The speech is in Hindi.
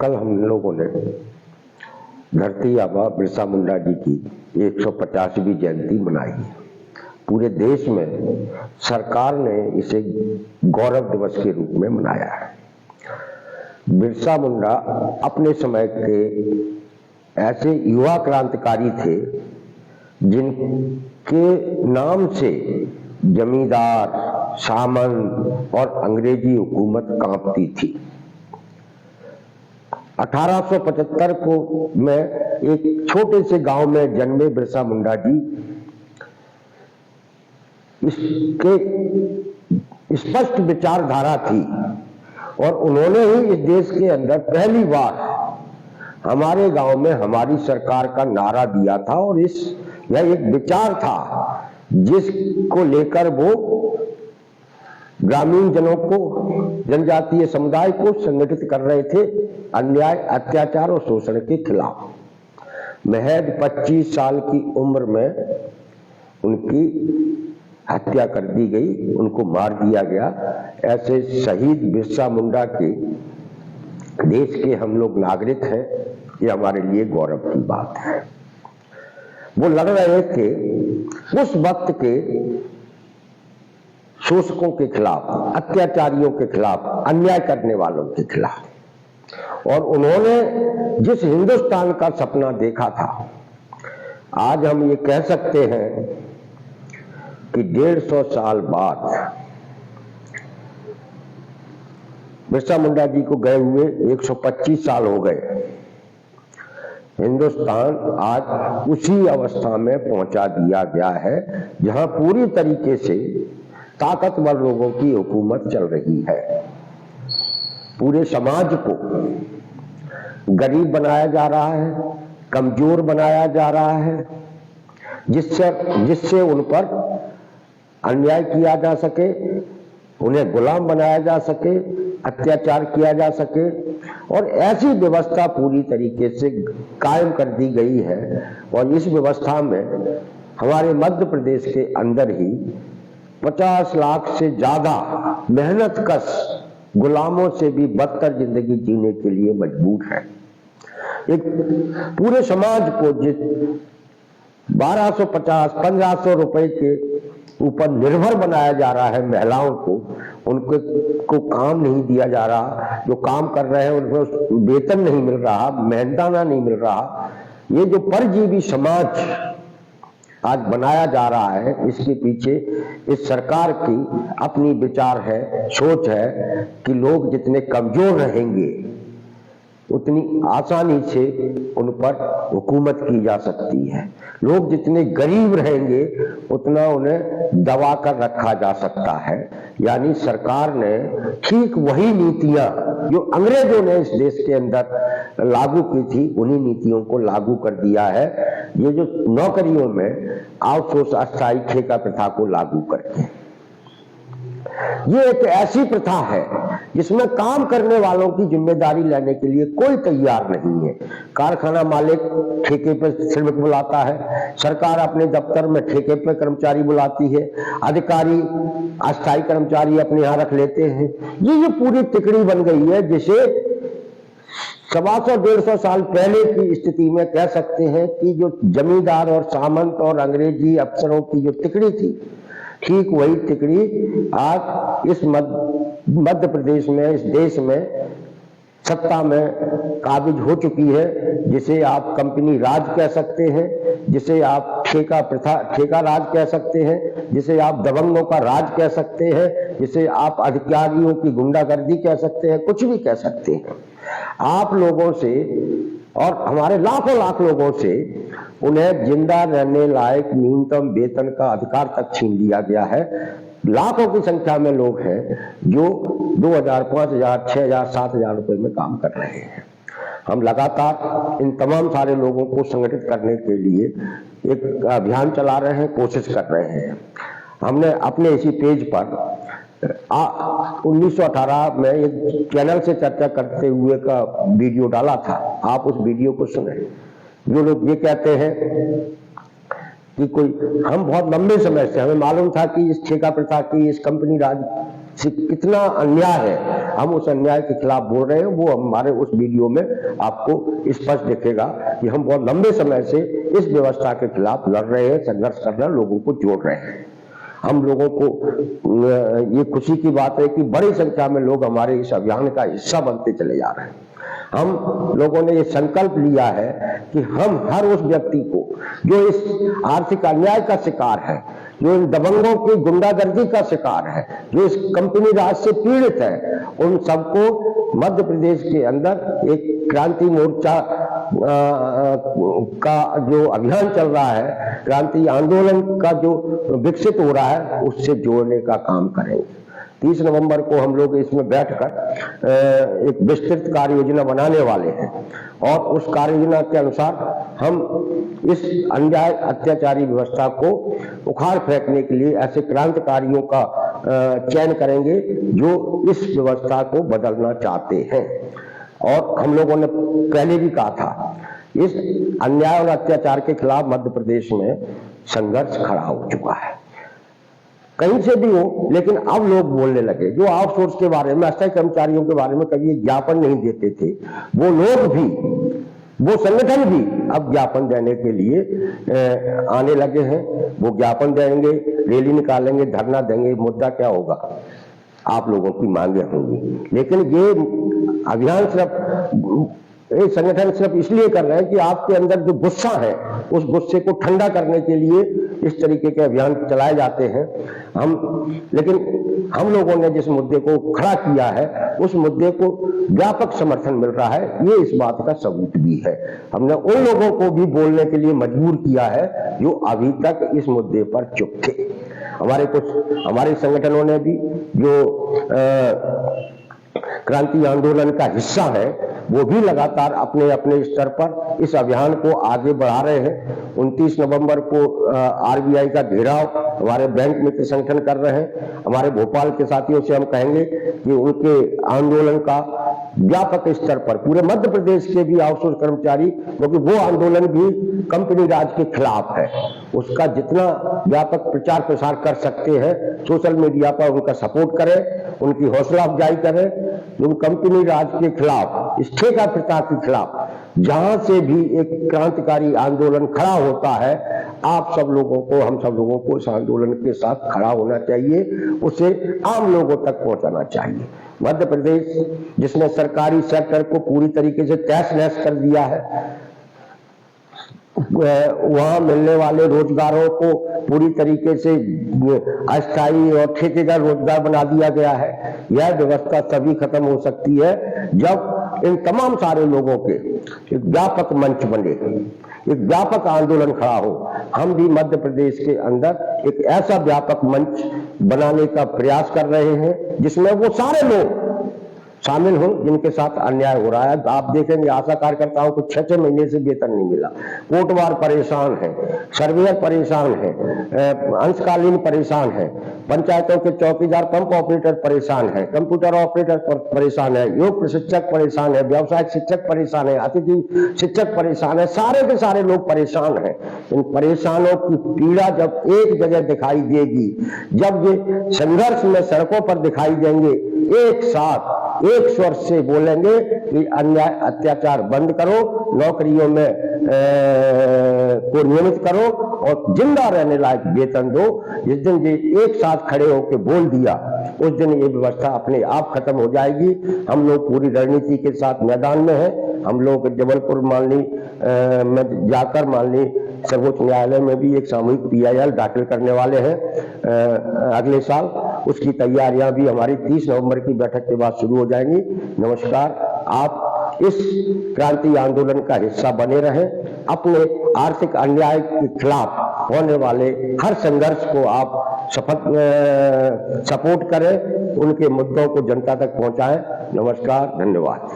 कल हम लोगों ने धरती आबा बिरसा मुंडा जी की 150वीं जयंती मनाई है। पूरे देश में सरकार ने इसे गौरव दिवस के रूप में मनाया है। बिरसा मुंडा अपने समय के ऐसे युवा क्रांतिकारी थे जिनके नाम से जमींदार, सामंत और अंग्रेजी हुकूमत कांपती थी। 1875 को में एक छोटे से गांव में जन्मे बिरसा मुंडा जी, इसके स्पष्ट विचारधारा थी और उन्होंने ही इस देश के अंदर पहली बार हमारे गांव में हमारी सरकार का नारा दिया था और यह एक विचार था जिसको लेकर वो ग्रामीण जनों को, जनजातीय समुदाय को संगठित कर रहे थे अन्याय, अत्याचार और शोषण के खिलाफ। महज 25 साल की उम्र में उनकी हत्या कर दी गई, उनको मार दिया गया। ऐसे शहीद बिरसा मुंडा के देश के हम लोग नागरिक हैं, ये हमारे लिए गौरव की बात है। वो लड़ रहे थे उस वक्त के शोषकों के खिलाफ, अत्याचारियों के खिलाफ, अन्याय करने वालों के खिलाफ। और उन्होंने जिस हिंदुस्तान का सपना देखा था, आज हम ये कह सकते हैं कि 150 साल बाद बिरसा मुंडा जी को गए हुए 125 साल हो गए। हिंदुस्तान आज उसी अवस्था में पहुंचा दिया गया है जहां पूरी तरीके से ताकतवर लोगों की हुकूमत चल रही है। पूरे समाज को गरीब बनाया जा रहा है, कमजोर बनाया जा रहा है, जिससे उन पर अन्याय किया जा सके, उन्हें गुलाम बनाया जा सके, अत्याचार किया जा सके। और ऐसी व्यवस्था पूरी तरीके से कायम कर दी गई है। और इस व्यवस्था में हमारे मध्य प्रदेश के अंदर ही 50 लाख से ज्यादा मेहनतकश गुलामों से भी बदतर जिंदगी जीने के लिए मजबूर है। एक पूरे समाज को जिस 1250-1500 रुपए के ऊपर निर्भर बनाया जा रहा है, महिलाओं को उनको काम नहीं दिया जा रहा, जो काम कर रहे हैं उनको वेतन नहीं मिल रहा, मेहनताना नहीं मिल रहा। ये जो परजीवी समाज आज बनाया जा रहा है, इसके पीछे इस सरकार की अपनी विचार है, सोच है कि लोग जितने कमजोर रहेंगे उतनी आसानी से उन पर हुकूमत की जा सकती है। लोग जितने गरीब रहेंगे उतना उन्हें दबा कर रखा जा सकता है। यानी सरकार ने ठीक वही नीतियां जो अंग्रेजों ने इस देश के अंदर लागू की थी, उन्हीं नीतियों को लागू कर दिया है। ये जो नौकरियों में आउटसोर्स अस्थायी ठेका प्रथा को लागू करके, ये एक ऐसी प्रथा है जिसमें काम करने वालों की जिम्मेदारी लेने के लिए कोई तैयार नहीं है। कारखाना मालिक ठेके पर श्रमिक बुलाता है, सरकार अपने दफ्तर में ठेके पर कर्मचारी बुलाती है, अधिकारी अस्थायी कर्मचारी अपने यहां रख लेते हैं। ये पूरी तिकड़ी बन गई है जिसे 125 साल पहले की स्थिति में कह सकते हैं कि जो जमींदार और सामंत और अंग्रेजी अफसरों की जो तिकड़ी थी, ठीक वही तिकड़ी आज इस मध्य प्रदेश में, इस देश में सत्ता में काबिज हो चुकी है। जिसे आप कंपनी राज कह सकते हैं, जिसे आप ठेका राज कह सकते हैं, जिसे आप दबंगों का राज कह सकते हैं, जिसे आप अधिकारियों की गुंडागर्दी कह सकते हैं, कुछ भी कह सकते हैं। आप लोगों से और हमारे लाखों लाख लोगों से उन्हें जिंदा रहने लायक न्यूनतम वेतन का अधिकार तक छीन लिया गया है। लाखों की संख्या में लोग हैं जो 2000, 5000, 6000, 7000 रुपए में काम कर रहे हैं। हम लगातार इन तमाम सारे लोगों को संगठित करने के लिए एक अभियान चला रहे हैं, कोशिश कर रहे हैं। हमने अपने इसी पेज पर 1918 में एक चैनल से चर्चा करते हुए का वीडियो डाला था। आप उस वीडियो को सुने। जो लोग ये कहते हैं कि हम बहुत लंबे समय से हमें मालूम था कि इस ठेका प्रथा की, इस कंपनी राज कितना अन्याय है, हम उस अन्याय के खिलाफ बोल रहे हैं। वो हमारे उस वीडियो में आपको स्पष्ट दिखेगा कि हम बहुत लंबे समय से इस व्यवस्था के खिलाफ लड़ रहे हैं, संघर्ष कर रहे हैं, लोगों को जोड़ रहे हैं। हम लोगों को ये खुशी की बात है कि बड़ी संख्या में लोग हमारे इस अभियान का हिस्सा बनते चले जा रहे हैं। हम लोगों ने ये संकल्प लिया है कि हम हर उस व्यक्ति को जो इस आर्थिक अन्याय का शिकार है, जो इन दबंगों की गुंडागर्दी का शिकार है, जो इस कंपनी राज से पीड़ित है, उन सबको मध्य प्रदेश के अंदर एक क्रांति मोर्चा का जो अभियान चल रहा है, क्रांति आंदोलन का जो विकसित हो रहा है, उससे जोड़ने का काम करेंगे। 30 नवंबर को हम लोग इसमें बैठकर एक विस्तृत कार्य योजना बनाने वाले हैं और उस कार्य योजना के अनुसार हम इस अन्याय अत्याचारी व्यवस्था को उखाड़ फेंकने के लिए ऐसे क्रांतिकारियों का चयन करेंगे जो इस व्यवस्था को बदलना चाहते हैं। और हम लोगों ने पहले भी कहा था, इस अन्याय और अत्याचार के खिलाफ मध्य प्रदेश में संघर्ष खड़ा हो चुका है, कहीं से भी हो। लेकिन अब लोग बोलने लगे, जो आउटसोर्स के बारे में, अस्थायी कर्मचारियों के बारे में कभी ज्ञापन नहीं देते थे, वो लोग भी, वो संगठन भी अब ज्ञापन देने के लिए आने लगे हैं। वो ज्ञापन देंगे, रैली निकालेंगे, धरना देंगे। मुद्दा क्या होगा? आप लोगों की मांगे होंगी। लेकिन ये अभियान सिर्फ संगठन सिर्फ इसलिए कर रहे हैं कि आपके अंदर जो गुस्सा है, उस गुस्से को ठंडा करने के लिए इस तरीके के अभियान चलाए जाते हैं। लेकिन हम लोगों ने जिस मुद्दे को खड़ा किया है, उस मुद्दे को व्यापक समर्थन मिल रहा है, ये इस बात का सबूत भी है। हमने उन लोगों को भी बोलने के लिए मजबूर किया है जो अभी तक इस मुद्दे पर चुप थे। हमारे संगठनों ने भी जो क्रांति आंदोलन का हिस्सा है, वो भी लगातार अपने अपने स्तर पर इस अभियान को आगे बढ़ा रहे हैं। 29 नवंबर को आरबीआई का घेराव हमारे बैंक मित्र संगठन कर रहे हैं। हमारे भोपाल के साथियों से हम कहेंगे कि उनके आंदोलन का व्यापक स्तर पर पूरे मध्य प्रदेश के भी आउटसोर्स कर्मचारी, क्योंकि वो आंदोलन भी कंपनी राज के खिलाफ है, उसका जितना व्यापक प्रचार प्रसार कर सकते हैं सोशल मीडिया पर उनका सपोर्ट करें, उनकी हौसला अफजाई करें। जो कंपनी राज के खिलाफ, इस ठेका प्रथा के खिलाफ जहां से भी एक क्रांतिकारी आंदोलन खड़ा होता है, आप सब लोगों को, हम सब लोगों को इस आंदोलन के साथ खड़ा होना चाहिए, उसे आम लोगों तक पहुंचाना चाहिए। मध्य प्रदेश जिसने सरकारी सेक्टर को पूरी तरीके से तहस नहस कर दिया है, वहां मिलने वाले रोजगारों को पूरी तरीके से अस्थायी और ठेकेदार रोजगार बना दिया गया है। यह व्यवस्था तभी खत्म हो सकती है जब इन तमाम सारे लोगों के एक व्यापक मंच बने, एक व्यापक आंदोलन खड़ा हो। हम भी मध्य प्रदेश के अंदर एक ऐसा व्यापक मंच बनाने का प्रयास कर रहे हैं जिसमें वो सारे लोग शामिल हों जिनके साथ अन्याय हो रहा है। आप देखेंगे आशा कार्यकर्ताओं को 6-6 महीने से वेतन नहीं मिला, कोटवार परेशान है, सर्वेयर परेशान है, अंशकालीन परेशान है, पंचायतों के चौकीदार पंप ऑपरेटर परेशान है, कंप्यूटर ऑपरेटर परेशान है, योग प्रशिक्षक परेशान है, व्यवसायिक शिक्षक परेशान है, अतिथि शिक्षक परेशान है, सारे के सारे लोग परेशान हैं। इन परेशानों की पीड़ा जब एक जगह दिखाई देगी, जब ये संघर्ष में सड़कों पर दिखाई देंगे, एक साथ एक स्वर से बोलेंगे कि अन्याय अत्याचार बंद करो, नौकरियों में को नियमित करो और जिंदा रहने लायक वेतन दो। जिस दिन ये एक साथ खड़े होकर बोल दिया, उस दिन ये व्यवस्था अपने आप खत्म हो जाएगी। हम लोग पूरी रणनीति के साथ मैदान में हैं। हम लोग जबलपुर में जाकर सर्वोच्च न्यायालय में भी एक सामूहिक PIL दाखिल करने वाले हैं अगले साल। उसकी तैयारियां भी हमारी 30 नवंबर की बैठक के बाद शुरू हो जाएंगी। नमस्कार, आप इस क्रांति आंदोलन का हिस्सा बने रहें। अपने आर्थिक अन्याय के खिलाफ होने वाले हर संघर्ष को आप सपोर्ट करें, उनके मुद्दों को जनता तक पहुंचाएं। नमस्कार, धन्यवाद।